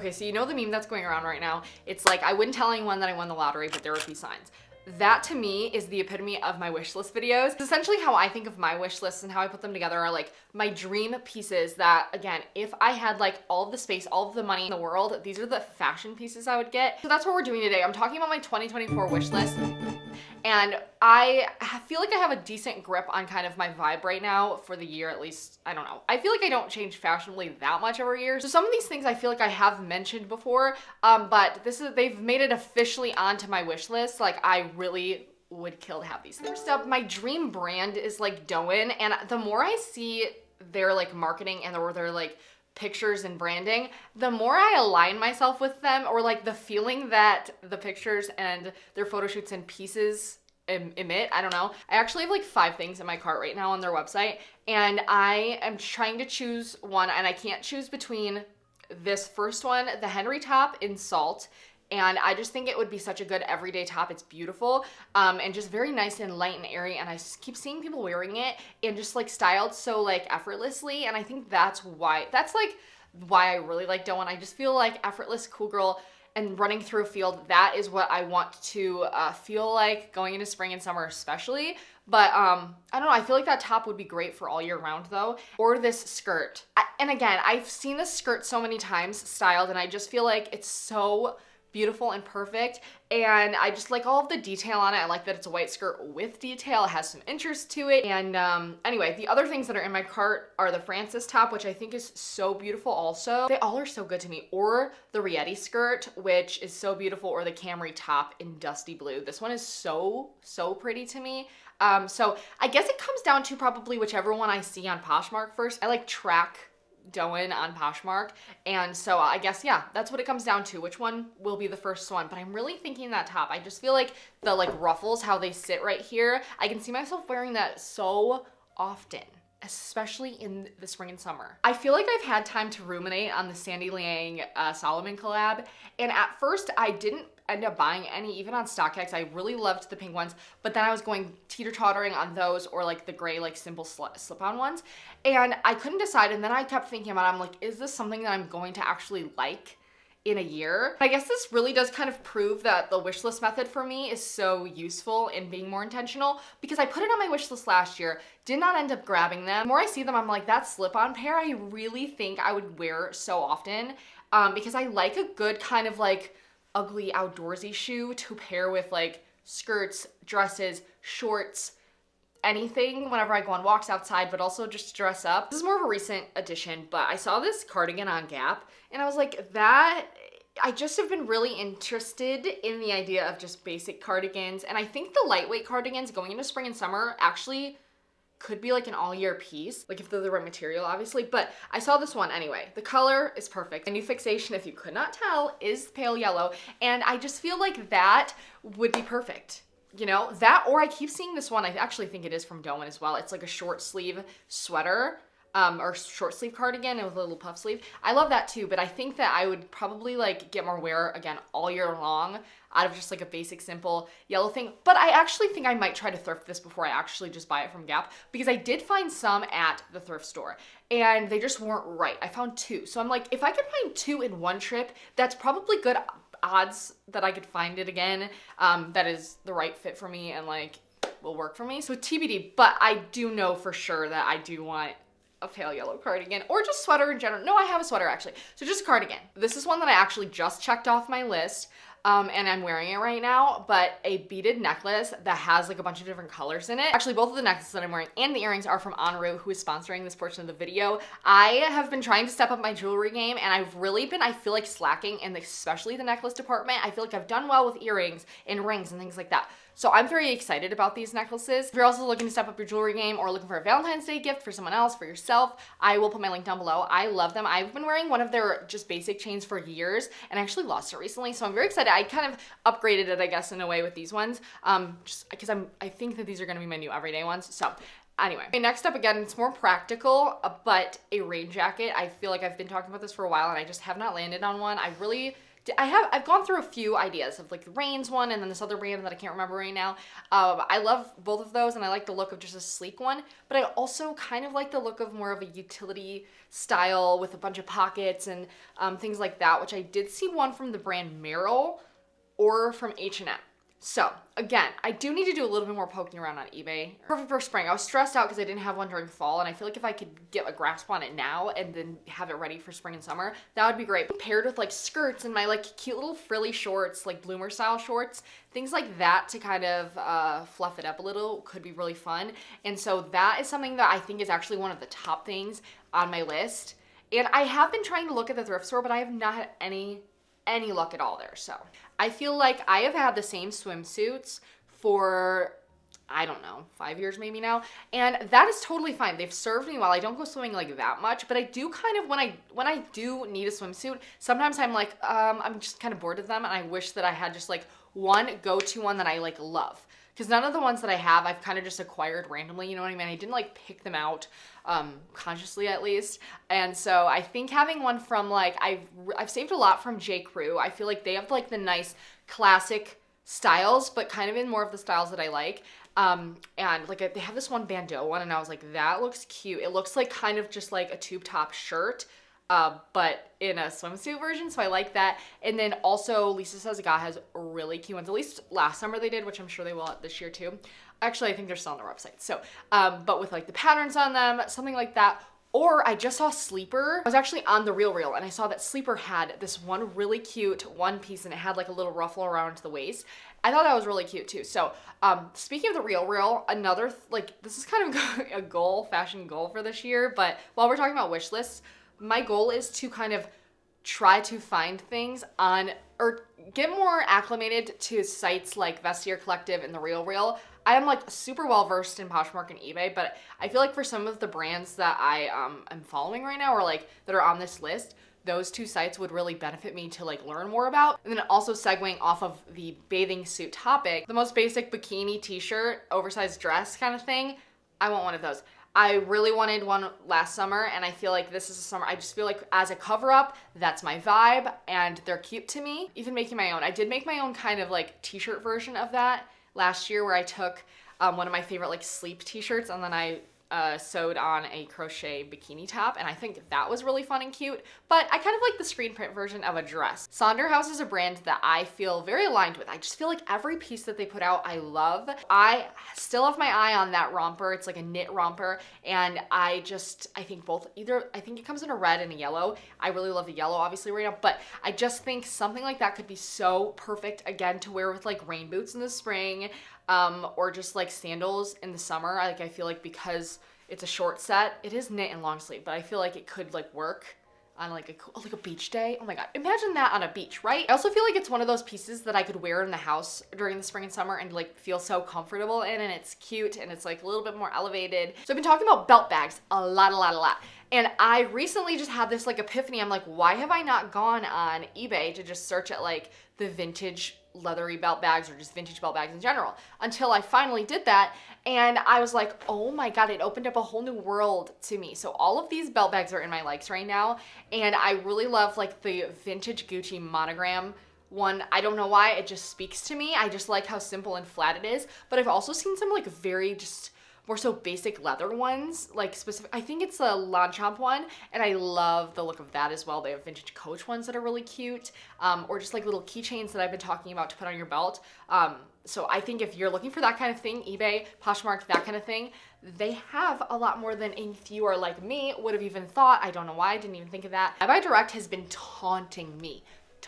Okay, so you know the meme that's going around right now? It's like, I wouldn't tell anyone that I won the lottery, but there would be signs. That to me is the epitome of my wish list videos. It's essentially how I think of my wish lists and how I put them together are like my dream pieces that, again, if I had like all of the space, all of the money in the world, these are the fashion pieces I would get. So that's what we're doing today. I'm talking about my 2024 wish list. And I feel like I have a decent grip on kind of my vibe right now for the year, at least. I don't know. I feel like I don't change fashionably that much every year. So some of these things I feel like I have mentioned before, but they've made it officially onto my wish list. Like, I really would kill to have these things. First up, my dream brand is like Doen, and the more I see their like marketing and their like pictures and branding, the more I align myself with them, or like the feeling that the pictures and their photo shoots and pieces emit. I don't know. I actually have like 5 things in my cart right now on their website, and I am trying to choose one, and I can't choose between this first one, the Henry top in salt, and I just think it would be such a good everyday top. It's beautiful, and just very nice and light and airy, and I keep seeing people wearing it and just like styled so like effortlessly, and I think that's why I really like Doen. I just feel like effortless, cool girl, and running through a field, that is what I want to feel like going into spring and summer especially. But I don't know, I feel like that top would be great for all year round though. Or this skirt. And again, I've seen this skirt so many times styled, and I just feel like it's so beautiful and perfect, and I just like all of the detail on it. I like that it's a white skirt with detail. It has some interest to it. And anyway, the other things that are in my cart are the Frances top, which I think is so beautiful also. They all are so good to me. Or the Rieti skirt, which is so beautiful, or the Camry top in dusty blue. This one is so pretty to me. So I guess it comes down to probably whichever one I see on Poshmark first. I like track Doen on Poshmark, and so I guess, yeah, that's what it comes down to, which one will be the first one. But I'm really thinking that top. I just feel like the like ruffles, how they sit right here, I can see myself wearing that so often, especially in the spring and summer. I feel like I've had time to ruminate on the Sandy Liang Solomon collab, and at first I didn't end up buying any, even on StockX. I really loved the pink ones, but then I was going teeter-tottering on those, or like the gray like simple slip-on ones, and I couldn't decide. And then I kept thinking about it. I'm like, is this something that I'm going to actually like in a year? I guess this really does kind of prove that the wish list method for me is so useful in being more intentional, because I put it on my wish list last year, did not end up grabbing them. The more I see them, I'm like, that slip-on pair I really think I would wear so often, because I like a good kind of like ugly outdoorsy shoe to pair with like skirts, dresses, shorts, anything whenever I go on walks outside, but also just dress up. This is more of a recent addition, but I saw this cardigan on Gap, and I was like, I just have been really interested in the idea of just basic cardigans, and I think the lightweight cardigans going into spring and summer actually could be like an all-year piece, like if they're the right material, obviously. But I saw this one anyway. The color is perfect. The new fixation, if you could not tell, is pale yellow, and I just feel like that would be perfect. You know, that, or I keep seeing this one, I actually think it is from Doen as well. It's like a short sleeve sweater, or short sleeve cardigan with a little puff sleeve. I love that too, but I think that I would probably like get more wear, again, all year long out of just like a basic simple yellow thing. But I actually think I might try to thrift this before I actually just buy it from Gap, because I did find some at the thrift store and they just weren't right. I found 2. So I'm like, if I could find 2 in one trip, that's probably good odds that I could find it again, that is the right fit for me and like will work for me. So TBD, but I do know for sure that I do want a pale yellow cardigan, or just sweater in general. No, I have a sweater actually. So just cardigan. This is one that I actually just checked off my list. And I'm wearing it right now, but a beaded necklace that has like a bunch of different colors in it. Actually, both of the necklaces that I'm wearing and the earrings are from Enroute, who is sponsoring this portion of the video. I have been trying to step up my jewelry game, and I've really been, I feel like, slacking in especially the necklace department. I feel like I've done well with earrings and rings and things like that. So I'm very excited about these necklaces. If you're also looking to step up your jewelry game, or looking for a Valentine's Day gift for someone else, for yourself, I will put my link down below. I love them. I've been wearing one of their just basic chains for years, and I actually lost it recently, so I'm very excited. I kind of upgraded it, I guess, in a way with these ones, just because I think that these are gonna be my new everyday ones. So anyway, next up, again, it's more practical, but a rain jacket. I feel like I've been talking about this for a while, and I just have not landed on one. I really I've gone through a few ideas of like the Reigns one and then this other brand that I can't remember right now. I love both of those and I like the look of just a sleek one, but I also kind of like the look of more of a utility style with a bunch of pockets and things like that, which I did see one from the brand Merrill or from H&M. So again, I do need to do a little bit more poking around on eBay. Perfect for spring. I was stressed out because I didn't have one during fall, and I feel like if I could get a grasp on it now and then have it ready for spring and summer, that would be great. Paired with like skirts and my like cute little frilly shorts, like bloomer style shorts, things like that to kind of fluff it up a little could be really fun. And so that is something that I think is actually one of the top things on my list. And I have been trying to look at the thrift store, but I have not had any luck at all there. So I feel like I have had the same swimsuits for, I don't know, 5 years maybe now, and that is totally fine. They've served me well. I don't go swimming like that much, but I do kind of, when I do need a swimsuit, sometimes I'm like, I'm just kind of bored of them, and I wish that I had just like one go-to one that I like love. Because none of the ones that I have, I've kind of just acquired randomly, you know what I mean? I didn't like pick them out consciously at least. And so I think having one from like, I've saved a lot from J. Crew. I feel like they have like the nice classic styles, but kind of in more of the styles that I like. And like they have this one bandeau one and I was like, that looks cute. It looks like kind of just like a tube top shirt. But in a swimsuit version, so I like that. And then also Lisa Says God has really cute ones. At least last summer they did, which I'm sure they will this year too. Actually, I think they're still on their website. So, but with like the patterns on them, something like that. Or I just saw Sleeper. I was actually on the Real and I saw that Sleeper had this one really cute one piece and it had like a little ruffle around the waist. I thought that was really cute too. So, speaking of the Real, another, like this is kind of a goal, fashion goal for this year. But while we're talking about wish lists, my goal is to kind of try to find things on, or get more acclimated to sites like Vestiaire Collective and the Real. I am like super well versed in Poshmark and eBay, but I feel like for some of the brands that I am following right now or like that are on this list, those two sites would really benefit me to like learn more about. And then also segueing off of the bathing suit topic, the most basic bikini t-shirt, oversized dress kind of thing, I want one of those. I really wanted one last summer and I feel like this is a summer, I just feel like as a cover up, that's my vibe and they're cute to me. Even making my own. I did make my own kind of like t-shirt version of that last year where I took one of my favorite like sleep t-shirts and then I sewed on a crochet bikini top and I think that was really fun and cute, but I kind of like the screen print version of a dress. Sonderhaus is a brand that I feel very aligned with. I just feel like every piece that they put out I love. I still have my eye on that romper. It's like a knit romper and I think I think it comes in a red and a yellow. I really love the yellow obviously right now, but I just think something like that could be so perfect again to wear with like rain boots in the spring. Or just like sandals in the summer. I feel like because it's a short set, it is knit and long sleeve, but I feel like it could like work on like a beach day. Oh my God, imagine that on a beach, right? I also feel like it's one of those pieces that I could wear in the house during the spring and summer and like feel so comfortable in, and it's cute and it's like a little bit more elevated. So I've been talking about belt bags a lot. And I recently just had this like epiphany. I'm like, why have I not gone on eBay to just search at like the vintage leathery belt bags or just vintage belt bags in general, until I finally did that. And I was like, oh my God, it opened up a whole new world to me. So all of these belt bags are in my likes right now. And I really love like the vintage Gucci monogram one. I don't know why, it just speaks to me. I just like how simple and flat it is. But I've also seen some like very just more so basic leather ones, like specific, I think it's a Longchamp one, and I love the look of that as well. They have vintage Coach ones that are really cute, or just like little keychains that I've been talking about to put on your belt. So I think if you're looking for that kind of thing, eBay, Poshmark, that kind of thing, they have a lot more than if you are like me would have even thought. I don't know why I didn't even think of that. eyebuy Direct has been taunting me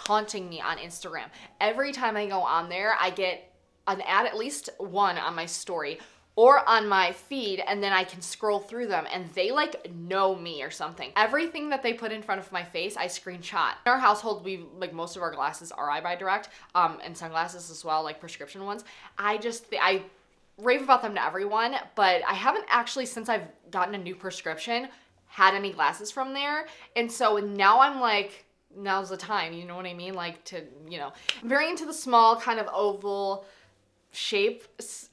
on Instagram. Every time I go on there, I get an ad, at least one on my story or on my feed, and then I can scroll through them and they like know me or something. Everything that they put in front of my face, I screenshot. In our household, we like most of our glasses are eyebuy Direct, and sunglasses as well, like prescription ones. I rave about them to everyone, but I haven't actually, since I've gotten a new prescription, had any glasses from there. And so now I'm like, now's the time, you know what I mean? Like to, I'm very into the small kind of oval shape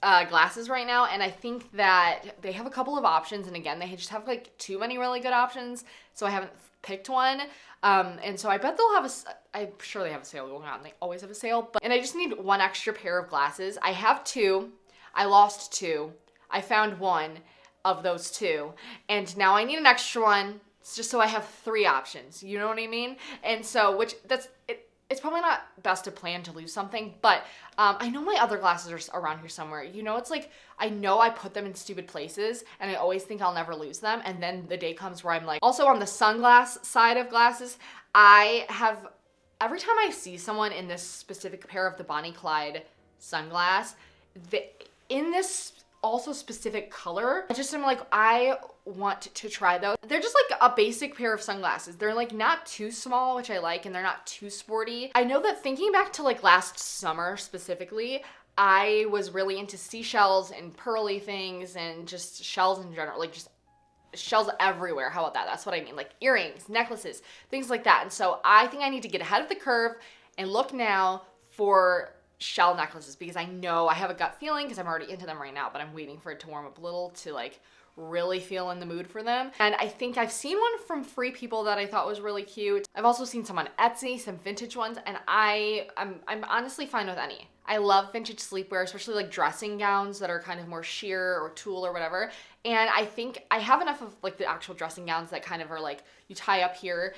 glasses right now, and I think that they have a couple of options, and again, they just have like too many really good options, so I haven't picked one. And so I bet they'll have I'm sure they have a sale going on. They always have a sale, and I just need one extra pair of glasses. I have two. I lost two. I found one of those two, and now I need an extra one just so I have 3 options. You know what I mean? And so, it's probably not best to plan to lose something, but I know my other glasses are around here somewhere. You know, it's like, I know I put them in stupid places, and I always think I'll never lose them, and then the day comes where I'm like, also on the sunglass side of glasses, every time I see someone in this specific pair of the Bonnie Clyde sunglass, in this also specific color, I just am like, I want to try those. They're just like a basic pair of sunglasses. They're like not too small, which I like, and they're not too sporty. I know that thinking back to like last summer specifically, I was really into seashells and pearly things and just shells in general, like just shells everywhere. How about that? That's what I mean. Like earrings, necklaces, things like that. And so I think I need to get ahead of the curve and look now for shell necklaces, because I know I have a gut feeling, because I'm already into them right now, but I'm waiting for it to warm up a little to like really feel in the mood for them. And I think I've seen one from Free People that I thought was really cute. I've also seen some on Etsy, some vintage ones, and I'm honestly fine with any. I love vintage sleepwear, especially like dressing gowns that are kind of more sheer or tulle or whatever. And I think I have enough of like the actual dressing gowns that kind of are like, you tie up here.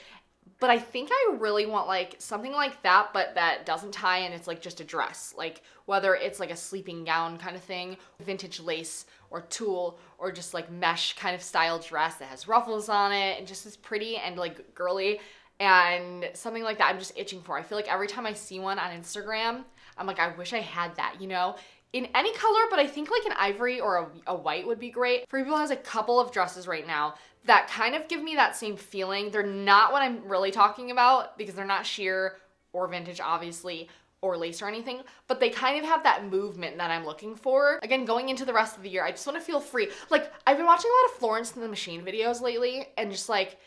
But I think I really want like something like that, but that doesn't tie and it's like just a dress. Like whether it's like a sleeping gown kind of thing, vintage lace or tulle, or just like mesh kind of style dress that has ruffles on it and just is pretty and like girly, and something like that I'm just itching for. I feel like every time I see one on Instagram, I'm like, I wish I had that, you know? In any color, but I think like an ivory or a white would be great. Free People has a couple of dresses right now that kind of give me that same feeling. They're not what I'm really talking about because they're not sheer or vintage, obviously, or lace or anything, but they kind of have that movement that I'm looking for. Again, going into the rest of the year, I just want to feel free. Like, I've been watching a lot of Florence and the Machine videos lately, and just like,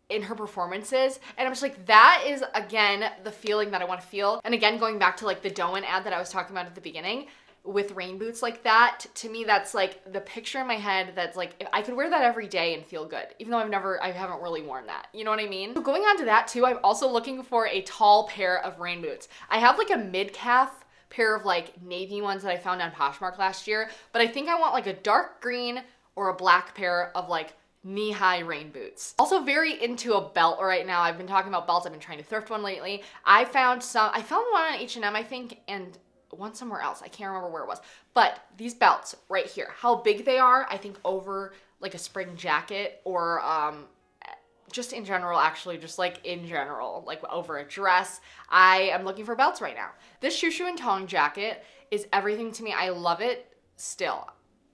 in her performances, and I'm just like, that is, again, the feeling that I want to feel. And again, going back to like the Doen ad that I was talking about at the beginning, with rain boots like that, to me, that's like the picture in my head that's like, if I could wear that every day and feel good, even though I haven't really worn that. You know what I mean? So going on to that too, I'm also looking for a tall pair of rain boots. I have like a mid-calf pair of like navy ones that I found on Poshmark last year, but I think I want like a dark green or a black pair of like knee-high rain boots. Also very into a belt right now. I've been talking about belts. I've been trying to thrift one lately. I found one on H&M, I think, and one somewhere else. I can't remember where it was. But these belts right here, how big they are, I think over like a spring jacket, or just in general, actually, just like in general, like over a dress. I am looking for belts right now. This Shoo Shoo and Tong jacket is everything to me. I love it still.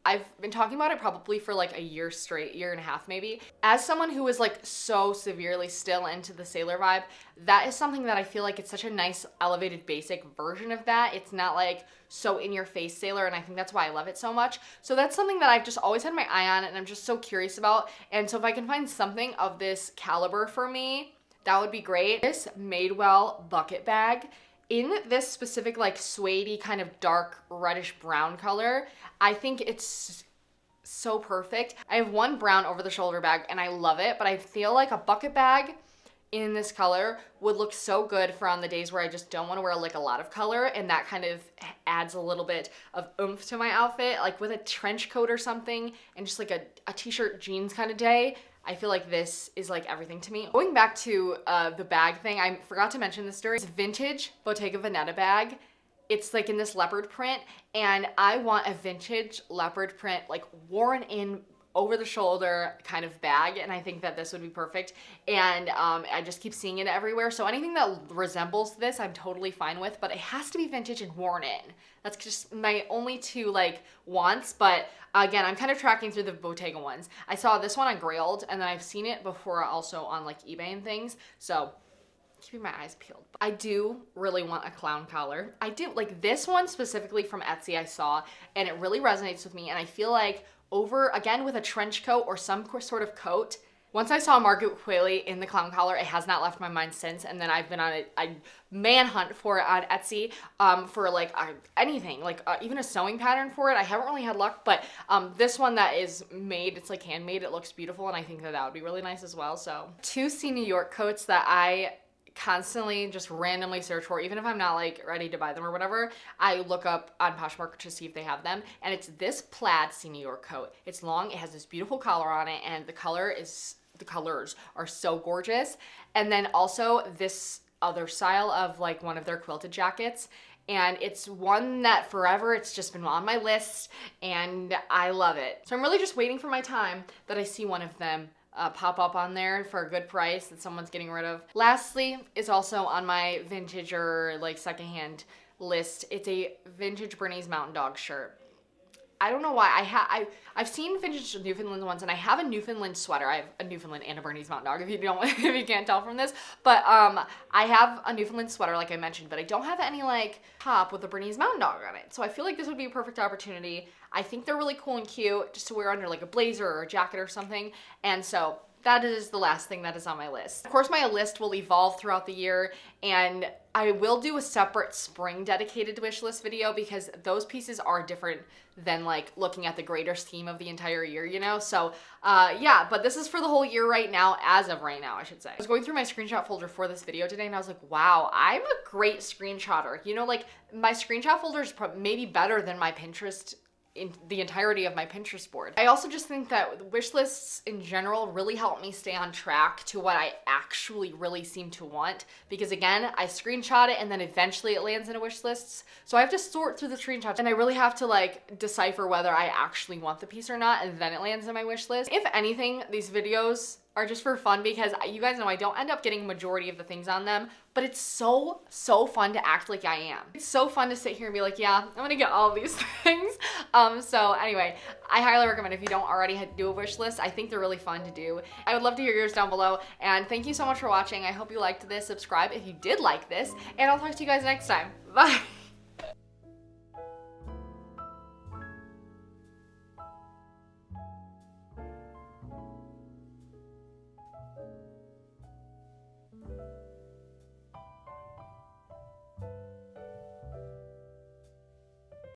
I've been talking about it probably for like a year straight, year and a half maybe. As someone who is like so severely still into the sailor vibe, that is something that I feel like it's such a nice elevated basic version of that. It's not like so in your face sailor, and I think that's why I love it so much. So that's something that I've just always had my eye on, and I'm just so curious about. And so if I can find something of this caliber for me, that would be great. This Madewell bucket bag, in this specific like suede-y kind of dark reddish brown color, I think it's so perfect. I have one brown over the shoulder bag and I love it, but I feel like a bucket bag in this color would look so good for on the days where I just don't want to wear like a lot of color, and that kind of adds a little bit of oomph to my outfit, like with a trench coat or something and just like a t-shirt jeans kind of day. I feel like this is like everything to me. Going back to the bag thing, I forgot to mention this story. It's a vintage Bottega Veneta bag. It's like in this leopard print, and I want a vintage leopard print, like worn in over the shoulder kind of bag, and I think that this would be perfect. And I just keep seeing it everywhere. So anything that resembles this, I'm totally fine with, but it has to be vintage and worn in. That's just my only two like wants. But again, I'm kind of tracking through the Bottega ones. I saw this one on Grailed, and then I've seen it before also on like eBay and things. So keeping my eyes peeled. I do really want a clown collar. I do, like this one specifically from Etsy I saw, and it really resonates with me. And I feel like over, again, with a trench coat or some sort of coat, Once I saw Margaret Qualley in the clown collar, it has not left my mind since. And then I've been on a manhunt for it on Etsy for like anything, like even a sewing pattern for it. I haven't really had luck, but this one that is made, it's like handmade, it looks beautiful, and I think that that would be really nice as well. So 2 See New York coats that I constantly just randomly search for, even if I'm not like ready to buy them or whatever. I look up on Poshmark to see if they have them, and it's this plaid See New York coat. It's long, it has this beautiful collar on it, and the colors are so gorgeous. And then also this other style of like one of their quilted jackets, and it's one that forever, it's just been on my list and I love it. So I'm really just waiting for my time that I see one of them pop up on there for a good price that someone's getting rid of. Lastly is also on my vintage or like secondhand list. It's a vintage Bernese Mountain Dog shirt. I don't know why. I've seen vintage Newfoundland ones, and I have a Newfoundland sweater. I have a Newfoundland and a Bernese Mountain Dog, if you can't tell from this. But I have a Newfoundland sweater, like I mentioned, but I don't have any like top with a Bernese Mountain Dog on it. So I feel like this would be a perfect opportunity. I think they're really cool and cute just to wear under like a blazer or a jacket or something. And so that is the last thing that is on my list. Of course, my list will evolve throughout the year, and I will do a separate spring dedicated wish list video because those pieces are different than like looking at the greater scheme of the entire year, you know? So yeah, but this is for the whole year right now, as of right now, I should say. I was going through my screenshot folder for this video today, and I was like, wow, I'm a great screenshotter. You know, like my screenshot folder is maybe better than my Pinterest, in the entirety of my Pinterest board. I also just think that wish lists in general really help me stay on track to what I actually really seem to want, because again, I screenshot it and then eventually it lands in a wish list. So I have to sort through the screenshots, and I really have to like decipher whether I actually want the piece or not, and then it lands in my wish list. If anything, these videos are just for fun because you guys know I don't end up getting majority of the things on them, but it's so fun to act like I am. It's so fun to sit here and be like, yeah, I'm gonna get all of these things. So anyway, I highly recommend if you don't already do a wish list. I think they're really fun to do. I would love to hear yours down below, and thank you so much for watching. I hope you liked this. Subscribe if you did like this, and I'll talk to you guys next time. Bye.